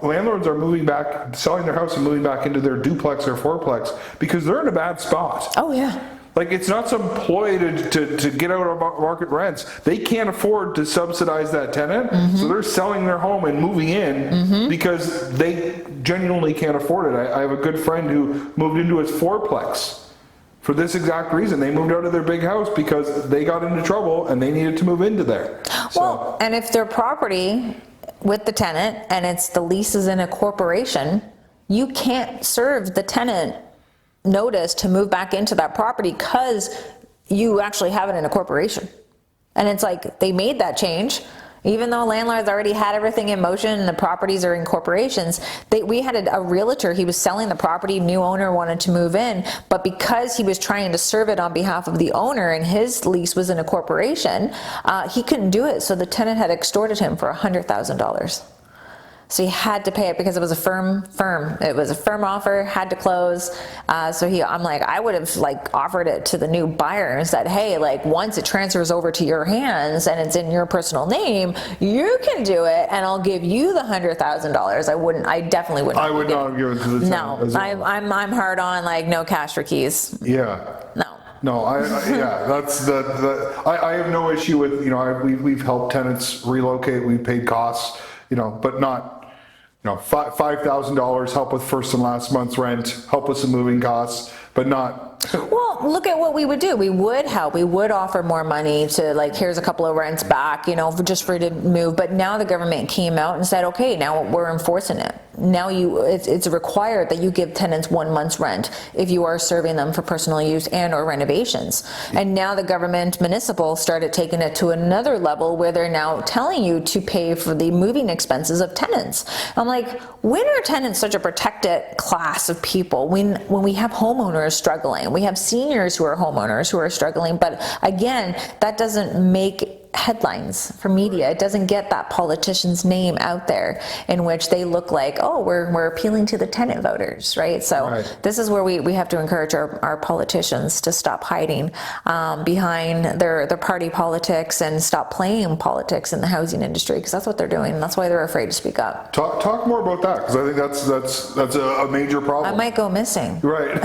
S1: landlords are moving back, selling their house and moving back into their duplex or fourplex because they're in a bad spot.
S2: Oh yeah.
S1: Like, it's not some ploy to get out of market rents. They can't afford to subsidize that tenant, so they're selling their home and moving in because they genuinely can't afford it. I have a good friend who moved into his fourplex for this exact reason. They moved out of their big house because they got into trouble and they needed to move into there.
S2: Well, and if their property with the tenant and it's the lease is in a corporation, you can't serve the tenant notice to move back into that property because you actually have it in a corporation. And it's like, they made that change. Even though landlords already had everything in motion and the properties are in corporations, we had a realtor, he was selling the property, new owner wanted to move in, but because he was trying to serve it on behalf of the owner and his lease was in a corporation, he couldn't do it. So the tenant had extorted him for $100,000. So he had to pay it because it was a firm. It was a firm offer, had to close. I'm like, I would have like offered it to the new buyer and said, hey, like once it transfers over to your hands and it's in your personal name, you can do it and I'll give you the $100,000. I definitely wouldn't.
S1: I would not have given it to the tenant.
S2: No, I'm hard on like no cash for keys.
S1: Yeah.
S2: No.
S1: No, that's I have no issue with, we've helped tenants relocate, we've paid costs, but not, $5,000 help with first and last month's rent, help with some moving costs, but not.
S2: Well, look at what we would do. We would help. We would offer more money to, like, here's a couple of rents back, just for you to move. But now the government came out and said, okay, now we're enforcing it. Now it's required that you give tenants 1 month's rent if you are serving them for personal use and or renovations. And now the government, Municipal, started taking it to another level where they're now telling you to pay for the moving expenses of tenants. I'm like, when are tenants such a protected class of people? When we have homeowners struggling, we have seniors who are homeowners who are struggling, but again, that doesn't make headlines for media. It doesn't get that politician's name out there in which they look like, oh, we're appealing to the tenant voters, right? So This is where we have to encourage our politicians to stop hiding behind their party politics and stop playing politics in the housing industry, because that's what they're doing, and that's why they're afraid to speak up.
S1: Talk more about that, because I think that's a major problem.
S2: I might go missing.
S1: Right.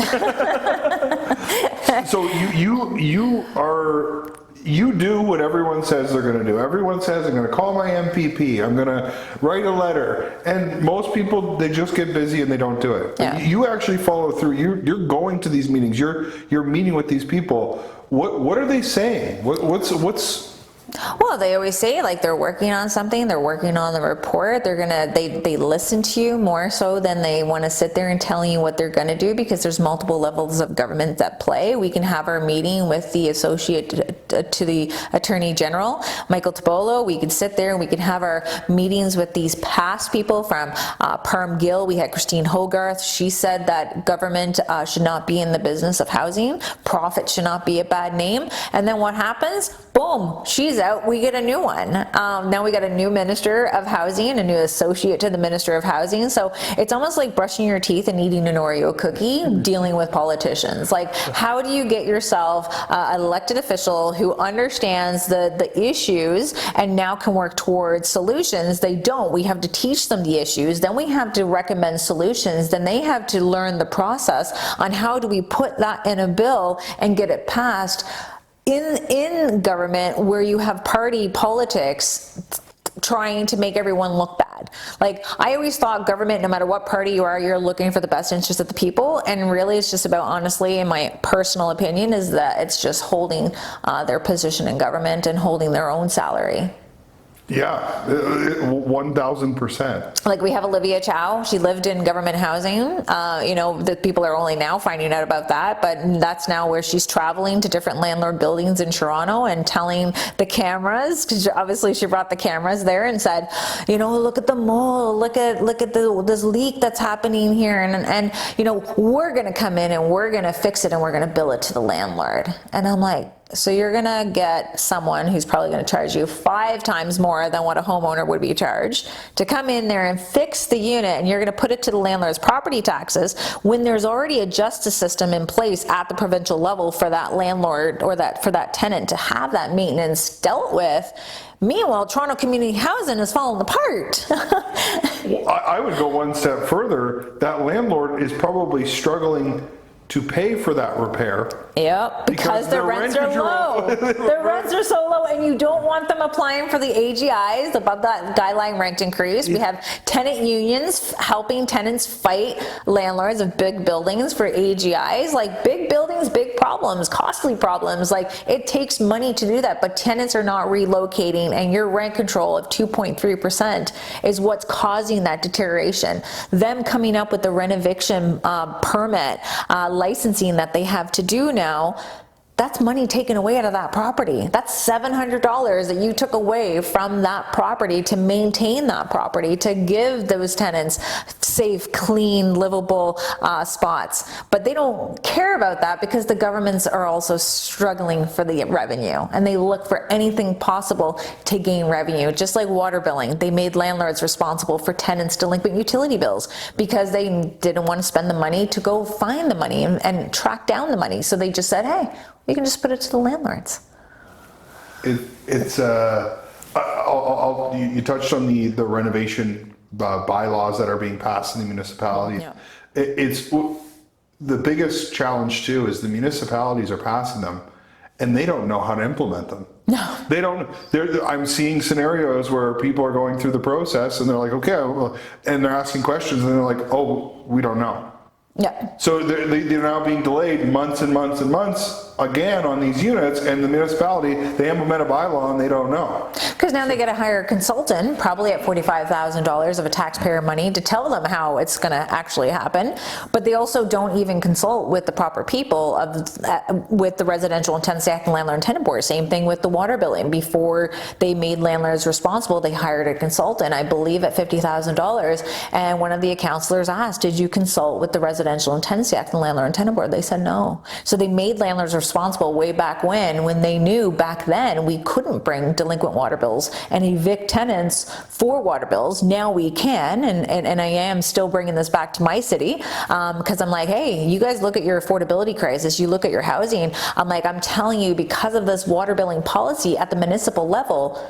S1: So you do what everyone says they're going to do. Everyone says, I'm going to call my MPP, I'm going to write a letter, and most people, they just get busy and they don't do it. Yeah. You actually follow through. You're going to these meetings. You're meeting with these people. What are they saying? What's
S2: Well, they always say like they're working on something, they're working on the report, they listen to you more so than they want to sit there and tell you what they're going to do, because there's multiple levels of government at play. We can have our meeting with the associate to the Attorney General, Michael Tobolo. We could sit there and we could have our meetings with these past people from Perm Gill. We had Christine Hogarth. She said that government should not be in the business of housing. Profit should not be a bad name. And then what happens? Boom, she's out, we get a new one. Now we got a new Minister of Housing, a new associate to the Minister of Housing. So it's almost like brushing your teeth and eating an Oreo cookie, dealing with politicians. Like, how do you get yourself an elected official who understands the issues and now can work towards solutions? They don't. We have to teach them the issues, then we have to recommend solutions, then they have to learn the process on how do we put that in a bill and get it passed. In government, where you have party politics trying to make everyone look bad. Like, I always thought government, no matter what party you are, you're looking for the best interest of the people, and really it's just about, honestly, in my personal opinion, is that it's just holding their position in government and holding their own salary.
S1: Yeah, 1000%.
S2: Like, we have Olivia Chow. She lived in government housing. You know, the people are only now finding out about that, but that's now where she's traveling to different landlord buildings in Toronto and telling the cameras, because obviously she brought the cameras there and said, you know, look at the mold, look at this leak that's happening here, and you know, we're gonna come in and we're gonna fix it and we're gonna bill it to the landlord. And I'm like, so you're gonna get someone who's probably gonna charge you 5 times more than what a homeowner would be charged to come in there and fix the unit, and you're gonna put it to the landlord's property taxes when there's already a justice system in place at the provincial level for that landlord or for that tenant to have that maintenance dealt with. Meanwhile, Toronto Community Housing is falling apart.
S1: Well, I would go one step further. That landlord is probably struggling to pay for that repair.
S2: Yep, because their rents are low. Their rents are so low, and you don't want them applying for the AGIs, above that guideline rent increase. We have tenant unions helping tenants fight landlords of big buildings for AGIs. Like, big buildings, big problems, costly problems. Like, it takes money to do that, but tenants are not relocating, and your rent control of 2.3% is what's causing that deterioration. Them coming up with the renoviction permit licensing that they have to do now, that's money taken away out of that property. That's $700 that you took away from that property to maintain that property, to give those tenants safe, clean, livable spots. But they don't care about that because the governments are also struggling for the revenue, and they look for anything possible to gain revenue. Just like water billing, they made landlords responsible for tenants' delinquent utility bills because they didn't want to spend the money to go find the money and track down the money. So they just said, hey, you can just put it to the landlords.
S1: You touched on the renovation bylaws that are being passed in the municipalities.
S2: Yeah.
S1: It's the biggest challenge too is the municipalities are passing them and they don't know how to implement them.
S2: No.
S1: They don't. I'm seeing scenarios where people are going through the process and they're like, okay, well, and they're asking questions and they're like, oh, we don't know.
S2: Yeah.
S1: So they're now being delayed months and months and months again on these units, and the municipality, they implement a bylaw and they don't know.
S2: Because now they got to hire a consultant, probably at $45,000 of a taxpayer money, to tell them how it's going to actually happen. But they also don't even consult with the proper people with the Residential and Tenancy Act and Landlord and Tenant Board. Same thing with the water billing. Before they made landlords responsible, they hired a consultant, I believe at $50,000. And one of the counselors asked, did you consult with the Residential and Tenancy Act and Landlord and Tenant Board? They said no. So they made landlords responsible way back when they knew back then we couldn't bring delinquent water bills and evict tenants for water bills. Now we can, and I am still bringing this back to my city because I'm like, hey, you guys look at your affordability crisis, you look at your housing. I'm like, I'm telling you, because of this water billing policy at the municipal level,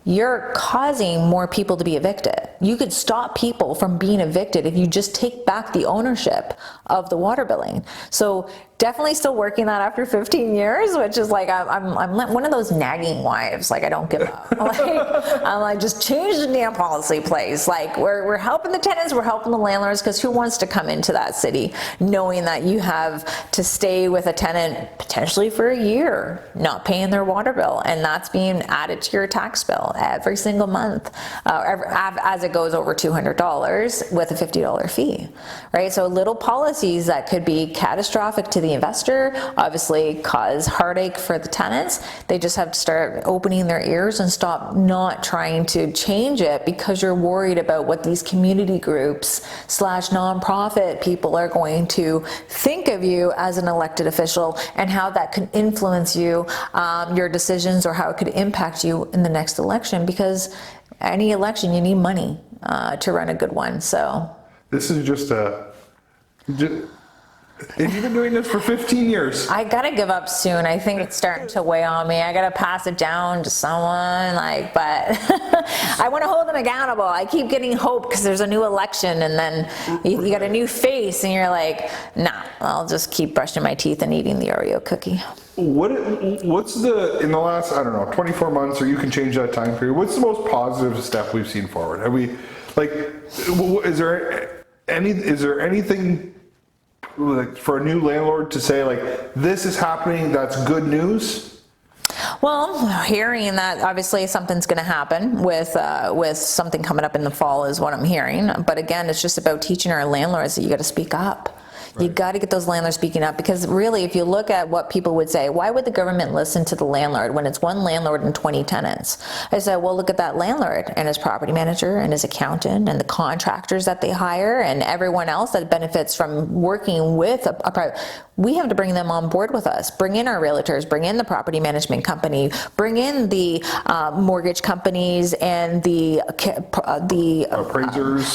S2: you're causing more people to be evicted. You could stop people from being evicted if you just take back the ownership of the water billing. So definitely still working that after 15 years, which is like, I'm one of those nagging wives. Like, I don't give up. I'm like, just change the damn policy, please. Like, we're helping the tenants, we're helping the landlords, because who wants to come into that city knowing that you have to stay with a tenant potentially for a year, not paying their water bill, and that's being added to your tax bill every single month, as it goes over $200 with a $50 fee, right? So little policies that could be catastrophic to the investor, obviously cause heartache for the tenants. They just have to start opening their ears and stop not trying to change it because you're worried about what these community groups / nonprofit people are going to think of you as an elected official, and how that could influence you, your decisions, or how it could impact you in the next election, because any election you need money to run a good one. So
S1: this is just and you've been doing this for 15 years.
S2: I gotta give up soon. I think it's starting to weigh on me. I gotta pass it down to someone, like, but I want to hold them accountable. I keep getting hope because there's a new election, and then you got a new face, and you're like, nah, I'll just keep brushing my teeth and eating the Oreo cookie.
S1: What's in the last, I don't know, 24 months, or you can change that time period, what's the most positive step we've seen forward? Have we, like, is there anything like for a new landlord to say, like, this is happening, that's good news?
S2: Well, hearing that obviously something's going to happen with something coming up in the fall is what I'm hearing. But again, it's just about teaching our landlords that you got to speak up. Right. You got to get those landlords speaking up, because really, if you look at what people would say, why would the government listen to the landlord when it's one landlord and 20 tenants? I said, well, look at that landlord and his property manager and his accountant and the contractors that they hire and everyone else that benefits from working with a private. We have to bring them on board with us. Bring in our realtors, bring in the property management company, bring in the mortgage companies and the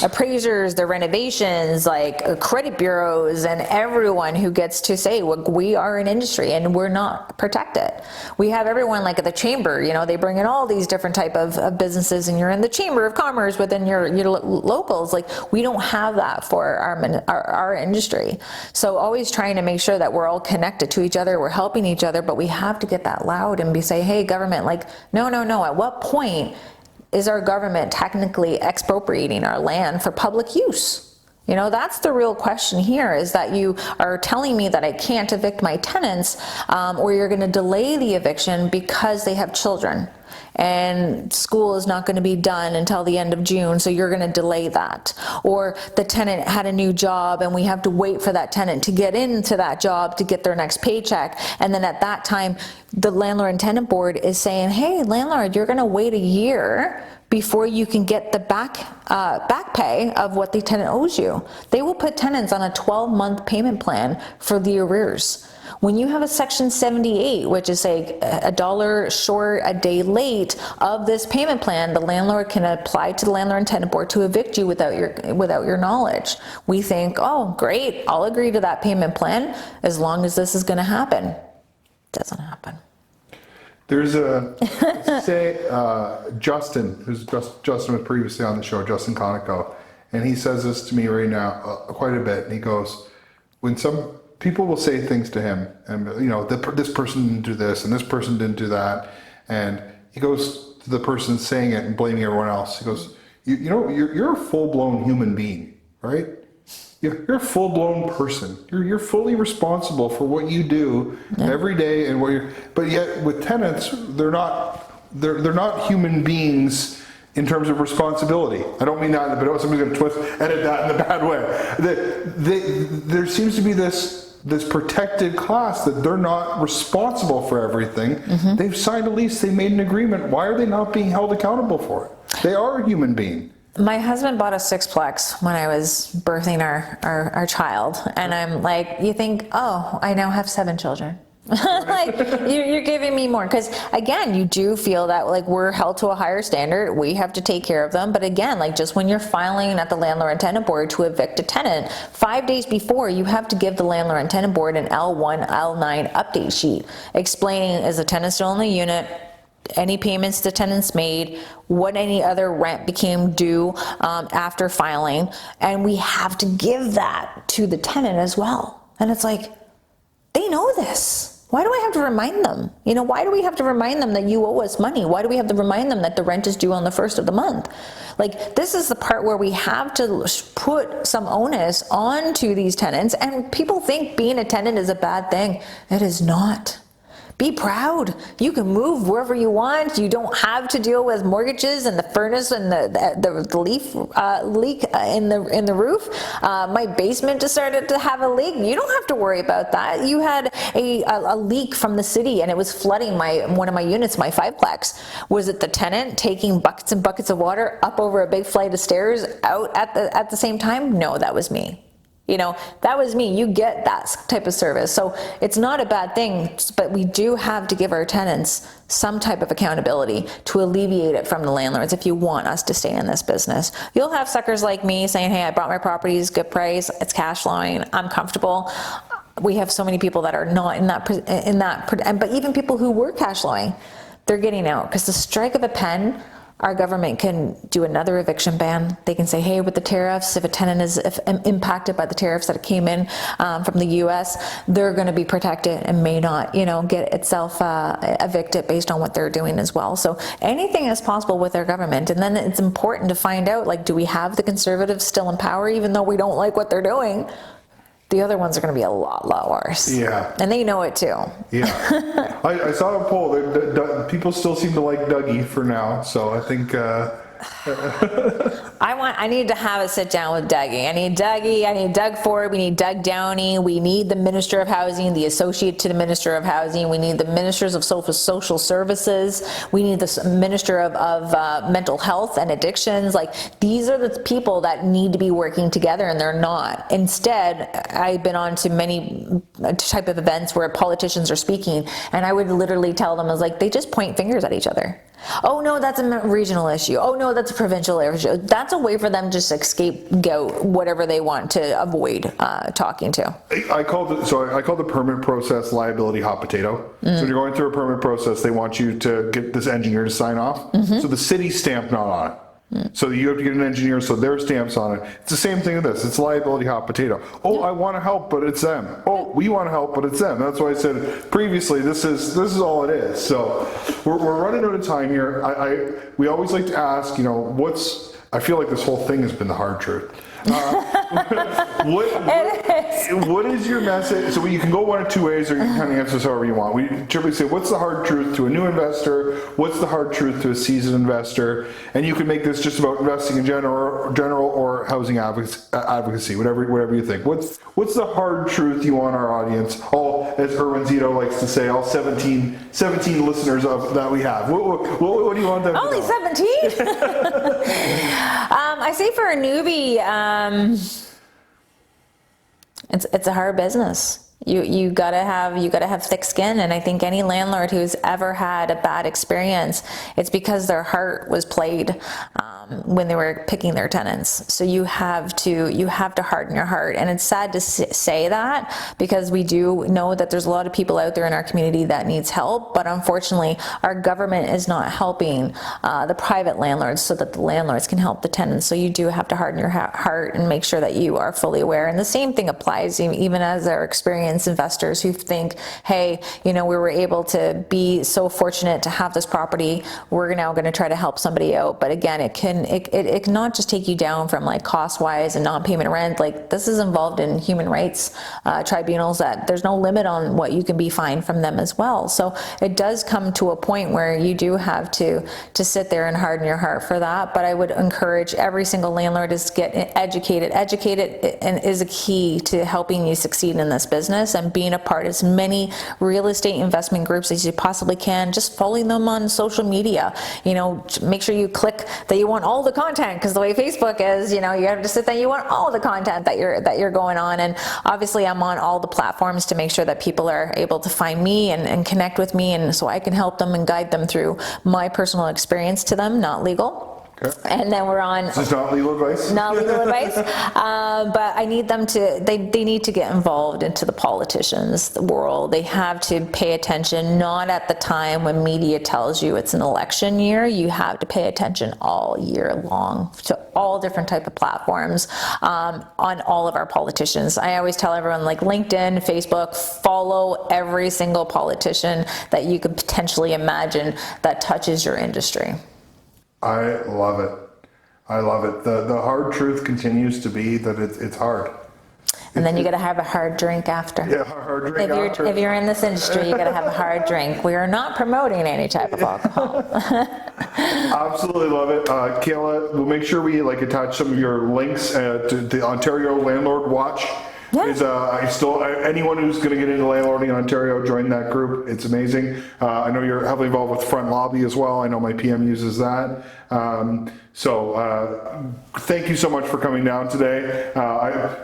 S2: appraisers, the renovations, like credit bureaus, and everyone who gets to say, well, we are an industry and we're not protected. We have everyone, like at the chamber, you know, they bring in all these different type of businesses, and you're in the chamber of commerce within your locals. Like, we don't have that for our industry. So always trying to make sure that we're all connected to each other, we're helping each other, but we have to get that loud and say, hey, government, like, no. At what point is our government technically expropriating our land for public use? You know, that's the real question here, is that you are telling me that I can't evict my tenants, or you're going to delay the eviction because they have children and school is not going to be done until the end of June, so you're going to delay that. Or the tenant had a new job and we have to wait for that tenant to get into that job to get their next paycheck, and then at that time the landlord and tenant board is saying, hey, landlord, you're going to wait a year before you can get the back pay of what the tenant owes you. They will put tenants on a 12-month payment plan for the arrears. When you have a Section 78, which is like $1 short a day late of this payment plan, the landlord can apply to the landlord and tenant board to evict you without your knowledge. We think, oh, great, I'll agree to that payment plan as long as this is going to happen. It doesn't happen.
S1: There's Justin, Justin was previously on the show, Justin Conoco, and he says this to me right now quite a bit. And he goes, when some people will say things to him, and you know, this person didn't do this and this person didn't do that, and he goes to the person saying it and blaming everyone else. He goes, you know, you're a full-blown human being, right? You're a full-blown person. You're fully responsible for what you do every day, and but yet with tenants, they're not human beings in terms of responsibility. I don't mean that, but somebody's going to edit that in a bad way. There seems to be this protected class that they're not responsible for everything. Mm-hmm. They've signed a lease, they made an agreement. Why are they not being held accountable for it? They are a human being.
S2: My husband bought a sixplex when I was birthing our child, and I'm like, you think, oh, I now have 7 children. Like, you're giving me more, because again, you do feel that like we're held to a higher standard, we have to take care of them. But again, like just when you're filing at the landlord and tenant board to evict a tenant, 5 days before, you have to give the landlord and tenant board an L1, L9 update sheet explaining, is the tenant still in the unit, any payments the tenants made, what any other rent became due after filing, and we have to give that to the tenant as well. And it's like, They know this. Why do I have to remind them? Why do we have to remind them that you owe us money? Why do we have to remind them that the rent is due on the 1st of the month? Like, this is the part where we have to put some onus onto these tenants, and people think being a tenant is a bad thing. It is not. Be proud. You can move wherever you want. You don't have to deal with mortgages and the furnace and the leak in the roof. My basement just started to have a leak. You don't have to worry about that. You had a leak from the city and it was flooding one of my units, my 5-plex. Was it the tenant taking buckets and buckets of water up over a big flight of stairs out at the same time? No, that was me. That was me. You get that type of service. So it's not a bad thing, but we do have to give our tenants some type of accountability to alleviate it from the landlords if you want us to stay in this business. You'll have suckers like me saying, hey, I bought my properties, good price, it's cash flowing, I'm comfortable. We have so many people that are not in that, but even people who were cash flowing, they're getting out because the strike of a pen. Our government can do another eviction ban. They can say, hey, with the tariffs, if a tenant is impacted by the tariffs that came in from the US, they're going to be protected and may not, get itself evicted based on what they're doing as well. So anything is possible with our government. And then it's important to find out, like, do we have the conservatives still in power, even though we don't like what they're doing? The other ones are going to be a lot worse. Yeah. And they know it too.
S1: Yeah. I saw a poll. People still seem to like Dougie for now. So I think...
S2: I need to have a sit down with Dougie. I need Doug Ford, we need Doug Downey, we need the Minister of Housing, the Associate to the Minister of Housing, we need the Ministers of Social Services, we need the Minister of Mental Health and Addictions. Like, these are the people that need to be working together, and they're not. Instead, I've been on to many type of events where politicians are speaking, and I would literally tell them, I was like, they just point fingers at each other. Oh no, that's a regional issue. Oh no, that's a provincial issue. That's a way for them to just scapegoat whatever they want to avoid talking to.
S1: I call the permit process liability hot potato. So when you're going through a permit process, they want you to get this engineer to sign off. So the city's stamped not on it. So you have to get an engineer, so their stamps on it. It's the same thing with this. It's liability hot potato. Oh, I want to help, but it's them. Oh, we want to help, but it's them. That's why I said previously, this is all it is. So we're running out of time here. We always like to ask, I feel like this whole thing has been the hard truth. What is your message? So you can go one of two ways, or you can kind of answer this however you want. We typically say, what's the hard truth to a new investor? What's the hard truth to a seasoned investor? And you can make this just about investing in general or housing advocacy, whatever you think. What's the hard truth you want our audience, all, as Erwin Zito likes to say, all 17 listeners that we have? What do you want them to know?
S2: Only 17? I say for a newbie, it's a hard business. You gotta have thick skin, and I think any landlord who's ever had a bad experience, it's because their heart was played when they were picking their tenants. So you have to harden your heart, and it's sad to say that, because we do know that there's a lot of people out there in our community that needs help, but unfortunately our government is not helping the private landlords so that the landlords can help the tenants. So you do have to harden your heart and make sure that you are fully aware. And the same thing applies even as our experienced investors who think, hey, we were able to be so fortunate to have this property, we're now going to try to help somebody out. But again, it can not just take you down from like cost wise and non-payment rent. Like, this is involved in human rights tribunals that there's no limit on what you can be fined from them as well. So it does come to a point where you do have to sit there and harden your heart for that. But I would encourage every single landlord is to get educated and is a key to helping you succeed in this business, and being a part of as many real estate investment groups as you possibly can. Just following them on social media. Make sure you click that you want all the content, because the way Facebook is, you have to sit there, you want all the content that you're going on. And obviously I'm on all the platforms to make sure that people are able to find me and connect with me, and so I can help them and guide them through my personal experience to them, not legal.
S1: Okay.
S2: And then we're on.
S1: This is not legal advice?
S2: Not legal advice, but I need them to, they need to get involved into the politicians, the world. They have to pay attention, not at the time when media tells you it's an election year. You have to pay attention all year long to all different type of platforms on all of our politicians. I always tell everyone, like LinkedIn, Facebook, follow every single politician that you could potentially imagine that touches your industry.
S1: I love it. I love it. The hard truth continues to be that it's hard.
S2: And then you got to have a hard drink after.
S1: Yeah, hard drink after.
S2: If you're in this industry, you got to have a hard drink. We are not promoting any type of alcohol.
S1: Absolutely love it. Kayla, we'll make sure we attach some of your links to the Ontario Landlord Watch.
S2: Yeah.
S1: Anyone who's going to get into landlording in Ontario, join that group. It's amazing. I know you're heavily involved with Front Lobby as well. I know my PM uses that. Thank you so much for coming down today.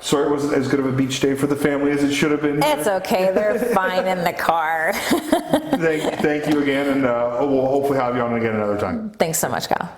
S1: Sorry it wasn't as good of a beach day for the family as it should have been.
S2: It's okay. They're fine in the car.
S1: Thank you again, and we'll hopefully have you on again another time.
S2: Thanks so much, Kyle.